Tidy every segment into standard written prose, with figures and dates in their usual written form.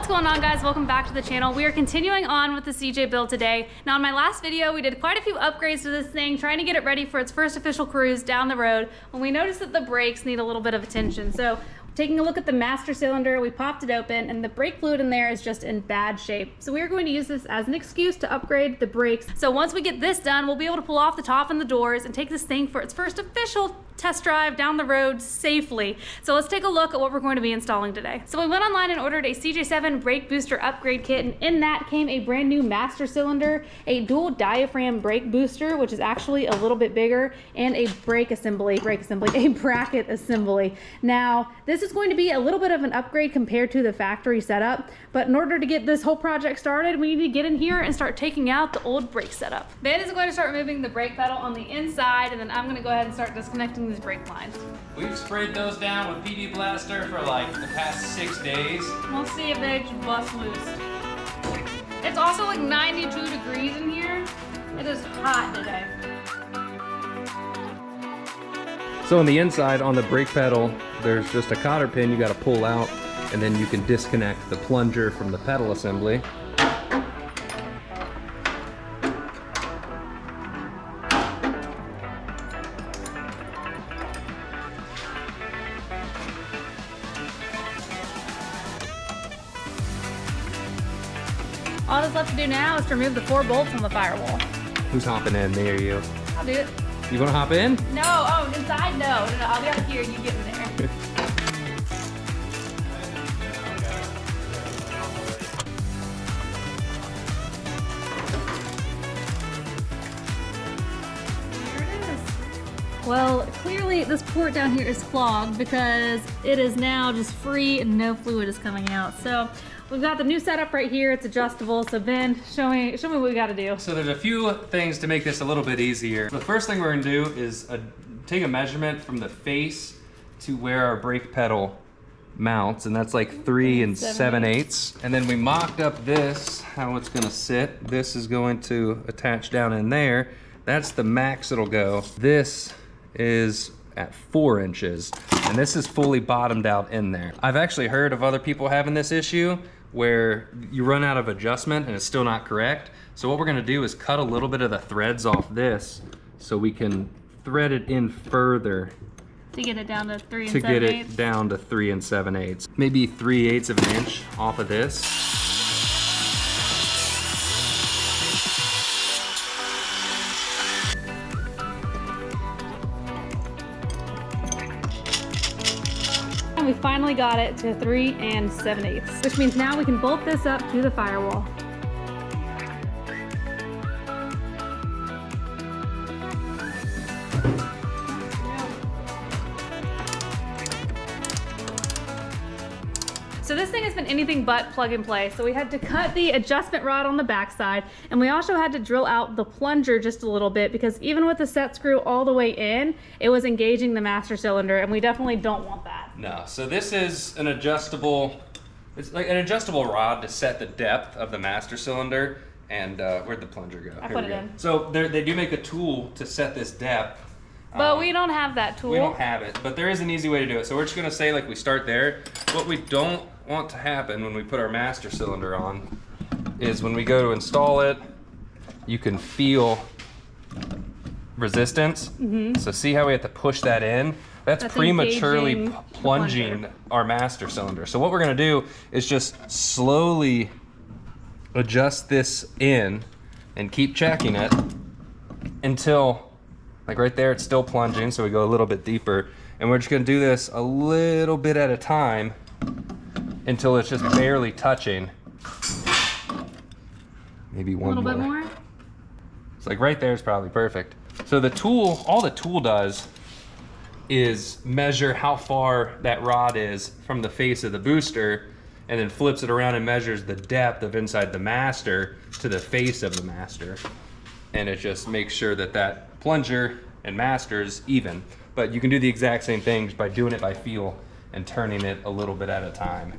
What's going on, guys? Welcome back to the channel. We are continuing on with the CJ build today. Now, in my last video, we did quite a few upgrades to this thing, trying to get it ready for its first official cruise down the road, when we noticed that the brakes need a little bit of attention. So taking a look at the master cylinder, we popped it open and the brake fluid in there is just in bad shape. So we are going to use this as an excuse to upgrade the brakes. So once we get this done, we'll be able to pull off the top and the doors and take this thing for its first official test drive down the road safely. So let's take a look at what we're going to be installing today. So we went online and ordered a CJ7 brake booster upgrade kit, and in that came a brand new master cylinder, a dual diaphragm brake booster, which is actually a little bit bigger, and a bracket assembly. Now, this is going to be a little bit of an upgrade compared to the factory setup, but in order to get this whole project started, we need to get in here and start taking out the old brake setup. Ben is going to start removing the brake pedal on the inside, and then I'm going to go ahead and start disconnecting these brake lines. We've sprayed those down with PD Blaster for like the past 6 days. We'll see if they just bust loose. It's also like 92 degrees in here. It is hot today. So on the inside, on the brake pedal, there's just a cotter pin you got to pull out, and then you can disconnect the plunger from the pedal assembly. All that's left to do now is to remove the 4 bolts on the firewall. Who's hopping in? Me or you? I'll do it. You want to hop in? No, oh, inside, no. I'll be out here, you get in there. Well, clearly this port down here is clogged because it is now just free and no fluid is coming out. So we've got the new setup right here. It's adjustable. So Ben, show me what we got to do. So there's a few things to make this a little bit easier. The first thing we're gonna do is take a measurement from the face to where our brake pedal mounts, and that's like 3 7/8. And then we mocked up this, how it's gonna sit. This is going to attach down in there. That's the max it'll go. This is at 4 inches, and this is fully bottomed out in there. I've actually heard of other people having this issue where you run out of adjustment and it's still not correct. So what we're gonna do is cut a little bit of the threads off this so we can thread it in further To get it down to 3 to get it down to 3 7/8. Maybe 3/8 of an inch off of this. We finally got it to 3 7/8, which means now we can bolt this up to the firewall. So this thing has been anything but plug and play. So we had to cut the adjustment rod on the backside, and we also had to drill out the plunger just a little bit because even with the set screw all the way in, it was engaging the master cylinder, and we definitely don't want that. No, so this is an adjustable, it's like an adjustable rod to set the depth of the master cylinder. And where'd the plunger go? I put it in. So they do make a tool to set this depth. But we don't have that tool. We don't have it, but there is an easy way to do it. So we're just gonna say like we start there. What we don't want to happen when we put our master cylinder on is when we go to install it, you can feel resistance. So see how we have to push that in? That's prematurely plunging our master cylinder. So what we're gonna do is just slowly adjust this in and keep checking it until, like right there, it's still plunging, so we go a little bit deeper. And we're just gonna do this a little bit at a time until it's just barely touching. Maybe one more. A little bit more? It's like right there is probably perfect. So the tool, all the tool does is measure how far that rod is from the face of the booster, and then flips it around and measures the depth of inside the master to the face of the master. And it just makes sure that that plunger and master's even. But you can do the exact same things by doing it by feel and turning it a little bit at a time.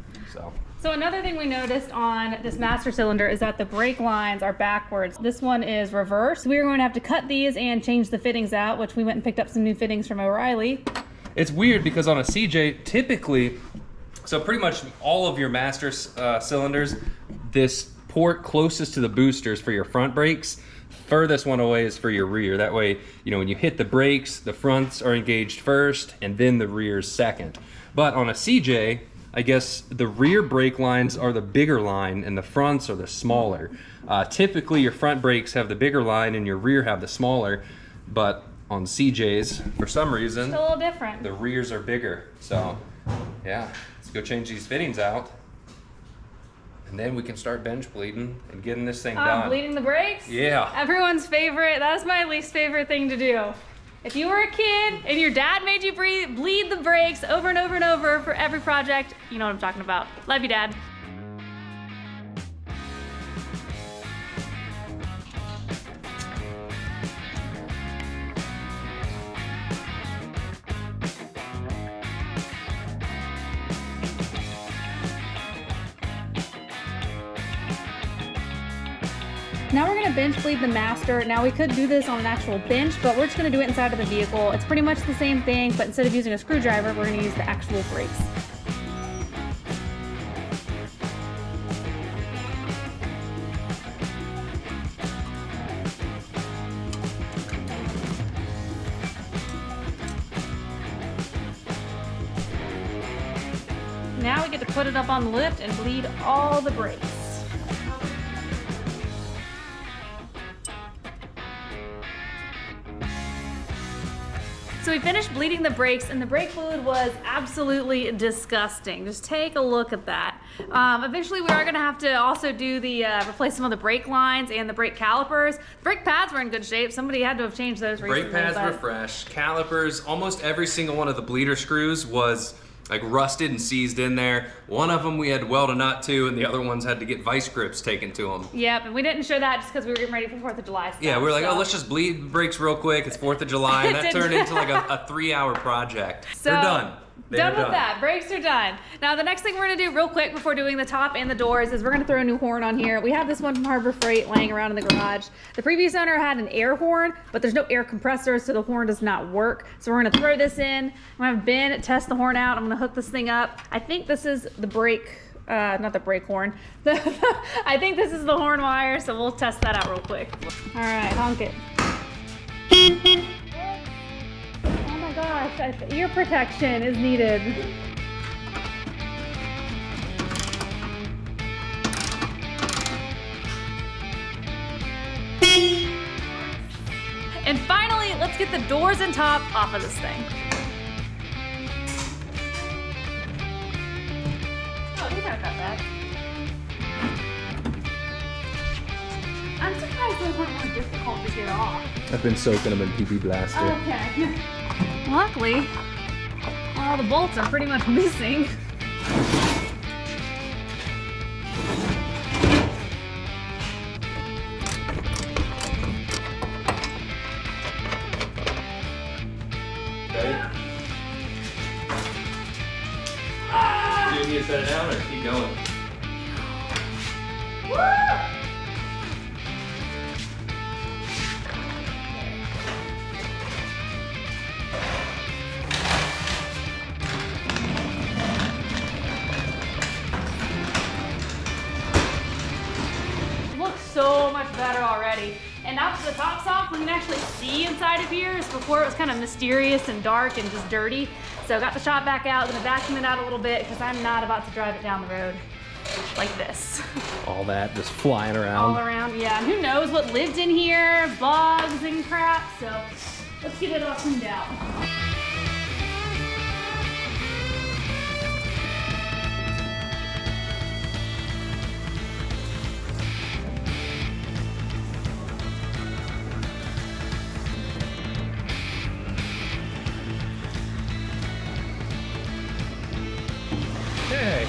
So another thing we noticed on this master cylinder is that the brake lines are backwards. This one is reversed. We were going to have to cut these and change the fittings out, which we went and picked up some new fittings from O'Reilly. It's weird because on a CJ, typically So pretty much all of your master cylinders, this port closest to the boosters for your front brakes, furthest one away is for your rear. That way, you know, when you hit the brakes, the fronts are engaged first and then the rears second. But on a CJ, I guess the rear brake lines are the bigger line and the fronts are the smaller. Typically your front brakes have the bigger line and your rear have the smaller, but on CJs, for some reason, It's a little different. the rears are bigger. So yeah, let's go change these fittings out. And then we can start bench bleeding and getting this thing done. Bleeding the brakes? Yeah. Everyone's favorite. That's my least favorite thing to do. If you were a kid and your dad made you bleed the brakes over and over and over for every project, you know what I'm talking about. Love you, Dad. Now we're gonna bench bleed the master. Now we could do this on an actual bench, but we're just gonna do it inside of the vehicle. It's pretty much the same thing, but instead of using a screwdriver, we're gonna use the actual brakes. Now we get to put it up on the lift and bleed all the brakes. So we finished bleeding the brakes and the brake fluid was absolutely disgusting. Just take a look at that. Eventually we are gonna have to also do the, replace some of the brake lines and the brake calipers. The brake pads were in good shape. Somebody had to have changed those recently. Brake pads were fresh. Calipers, almost every single one of the bleeder screws was like rusted and seized in there. One of them we had to weld a nut to, and the other ones had to get vice grips taken to them. Yep, and we didn't show that just because we were getting ready for 4th of July stuff. Yeah, we were like, so. oh, let's just bleed the brakes real quick. It's 4th of July, and that turned into like a 3-hour project. So, they're done. Done with that. Brakes are done. Now the next thing we're gonna do real quick before doing the top and the doors is we're gonna throw a new horn on here. We have this one from Harbor Freight laying around in the garage. The previous owner had an air horn, but there's no air compressor, so the horn does not work. So we're gonna throw this in. I'm gonna have Ben test the horn out. I'm gonna hook this thing up. I think this is the brake, not the brake horn. I think this is the horn wire, so we'll test that out real quick. All right, honk it. Oh my gosh, ear protection is needed. And finally, let's get the doors and top off of this thing. Oh, these aren't that bad. I'm surprised those weren't more difficult to get off. I've been soaking them in PB Blaster. Okay. Luckily, all the bolts are pretty much missing. Do you need to set it down or keep going? Woo! Looks so much better already. And now that the top's off, we can actually see inside of here. Before it was kind of mysterious and dark and just dirty. So got the shop back out, gonna vacuum it out a little bit because I'm not about to drive it down the road like this. All that just flying around. All around, yeah. And who knows what lived in here, bugs and crap. So let's get it all cleaned out. Hey.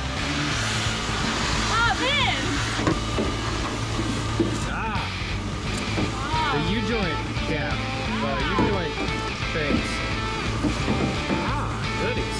Oh, Ben! The U-joint cap. U-joint things. Goodies.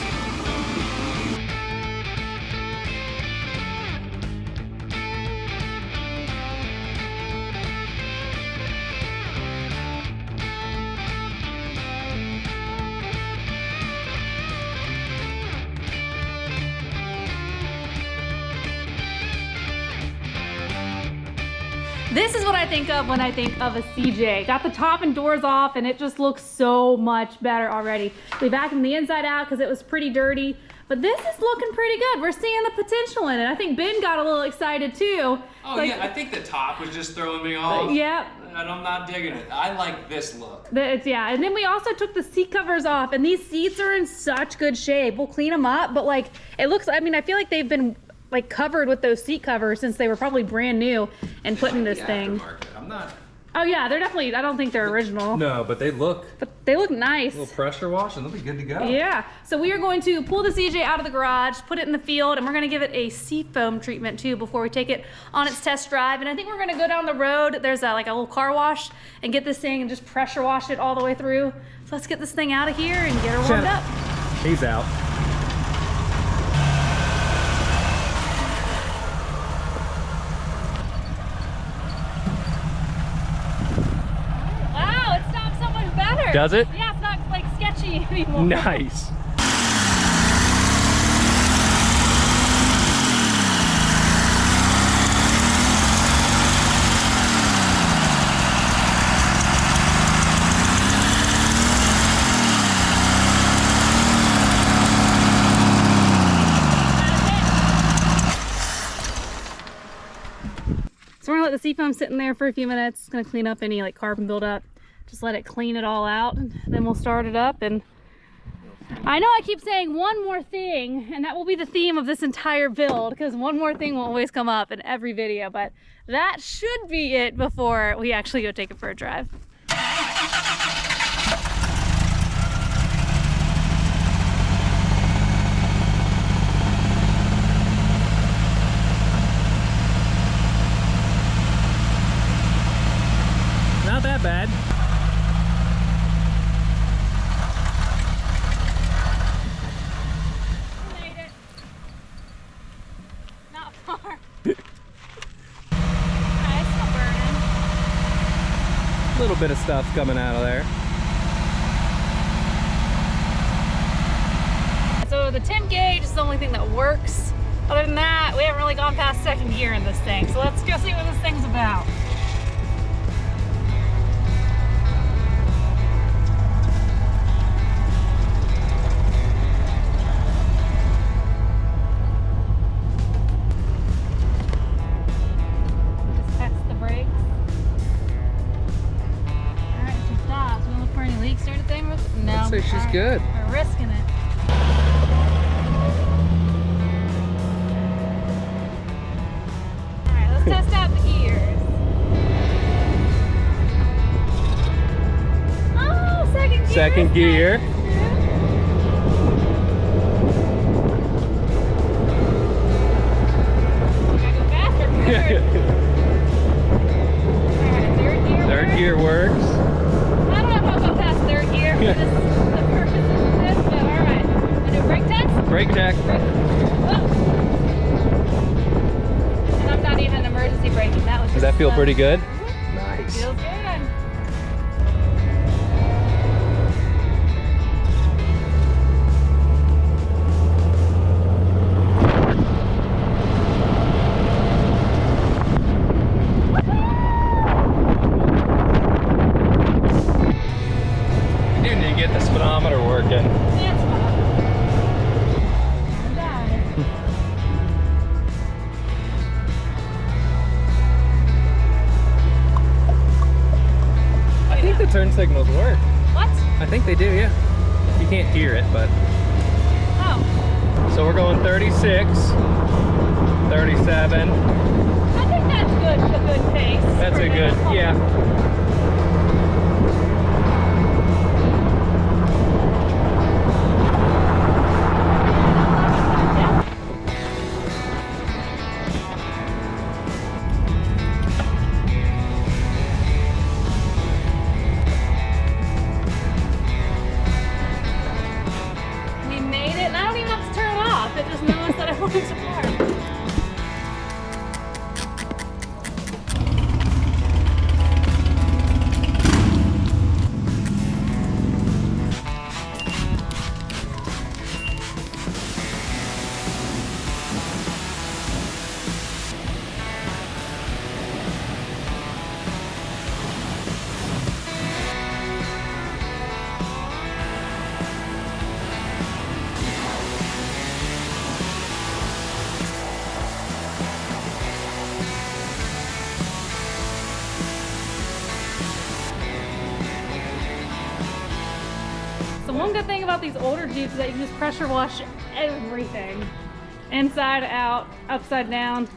This is what I think of when I think of a CJ. Got the top and doors off and it just looks so much better already. We vacuumed the inside out because it was pretty dirty, but this is looking pretty good. We're seeing the potential in it. I think Ben got a little excited too. Oh like, yeah, I think the top was just throwing me off. Yeah. And I'm not digging it. I like this look. Yeah, and then we also took the seat covers off, and these seats are in such good shape. We'll clean them up, but like, it looks, I mean, I feel like they've been like covered with those seat covers since they were probably brand new and put in this thing. I'm not. Oh yeah, they're definitely, I don't think they're original. No, but they look nice. a little pressure wash and they'll be good to go. Yeah, so we are going to pull the CJ out of the garage, put it in the field, and we're gonna give it a Seafoam treatment too before we take it on its test drive. And I think we're gonna go down the road, there's like a little car wash, and get this thing and just pressure wash it all the way through. So let's get this thing out of here and get her warmed up. He's out. Wow, it stops so much better. Does it? Yeah, it's not like sketchy anymore. Nice. So we're gonna let the Seafoam sit in there for a few minutes. It's gonna clean up any like carbon buildup. Just let it clean it all out, and then we'll start it up. And I know I keep saying one more thing, and that will be the theme of this entire build, because one more thing will always come up in every video, but that should be it before we actually go take it for a drive. Not that bad. Made it. Not far. Still burning. A little bit of stuff coming out of there. So the temp gauge is the only thing that works. Other than that, we haven't really gone past second gear in this thing. So let's go see what this thing's about. Just test the brakes. All right, she stops. We don't look for any leaks or anything. No. I'd say she's All right. good. We're risking it. Alright, let's test out the gears. Oh, second gear. Second gear. Gotta go faster. Alright, third gear. Third gear works. I don't know if I'll go past third gear for this, the purposes of this, but alright. Wanna do a brake test? Brake check. And I'm not even emergency braking. That was Does just that feel pretty good? Mhm. Nice. Feels good. You do need to get the speedometer working. That's fine. I'm dying. I think the turn signals work. What? I think they do, yeah. You can't hear it, but. Oh, So we're going 36, 37. I think that's good. A good pace. That's for a good, this. yeah. Yeah. We made it, and I don't even have to turn it off. It just knows that I want it to park. one good thing about these older Jeeps is that you can just pressure wash everything. Inside, out, upside down.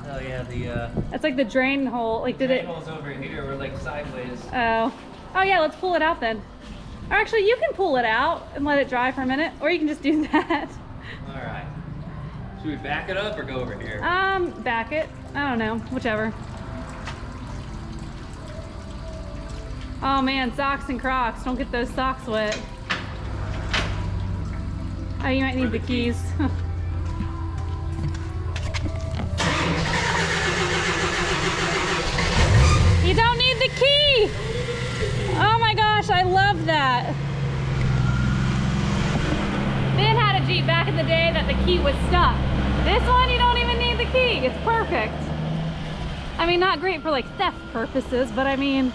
Oh yeah, That's like the drain hole. Like, did it? hole's over here, or like sideways. Oh. Oh yeah, let's pull it out then. Or actually, you can pull it out and let it dry for a minute, or you can just do that. All right. Should we back it up or go over here? Back it. I don't know, whichever. Oh man, socks and Crocs. Don't get those socks wet. Oh, you might need the keys. You don't need the key! Oh my gosh, I love that. Ben had a Jeep back in the day that the key was stuck. This one, you don't even need the key. It's perfect. I mean, not great for like theft purposes, but I mean,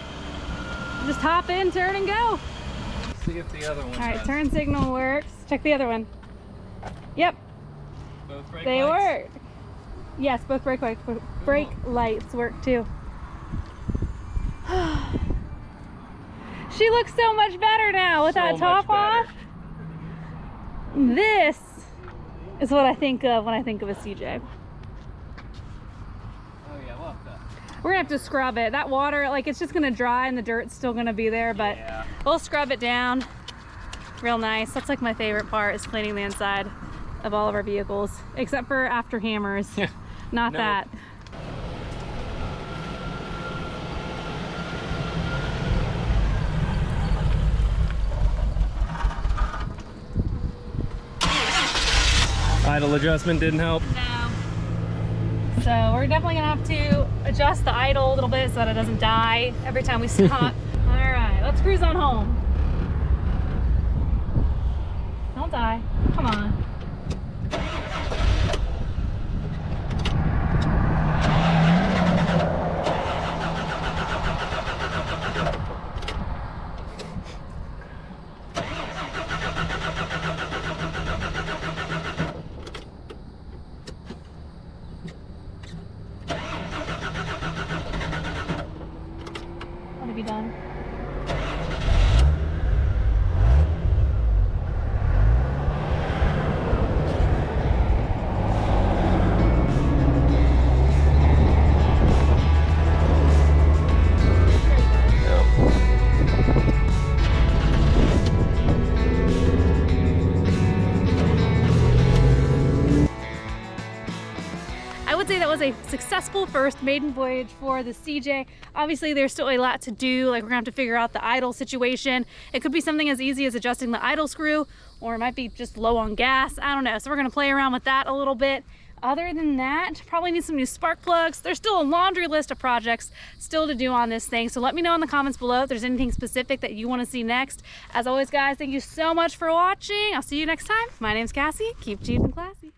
just hop in, turn, and go. See if the other one. All right, turn signal works. Check the other one. Yep, Both brake they lights? work. Yes, both brake lights work too. She looks so much better now with that top off. This is what I think of when I think of a CJ. Oh yeah, well done. We're gonna have to scrub it. That water, like, it's just gonna dry and the dirt's still gonna be there, but Yeah. we'll scrub it down real nice. That's like my favorite part, is cleaning the inside of all of our vehicles, except for after hammers. Not No. that. Idle adjustment didn't help. No. So we're definitely gonna have to adjust the idle a little bit so that it doesn't die every time we stop. All right, let's cruise on home. Don't die. Come on. Want to be done? I would say that was a successful first maiden voyage for the CJ. Obviously, there's still a lot to do. Like, we're gonna have to figure out the idle situation. It could be something as easy as adjusting the idle screw, or it might be just low on gas. I don't know. So we're gonna play around with that a little bit. Other than that, probably need some new spark plugs. There's still a laundry list of projects still to do on this thing. So let me know in the comments below if there's anything specific that you want to see next. As always, guys, thank you so much for watching. I'll see you next time. My name's Cassie. Keep cheap and classy.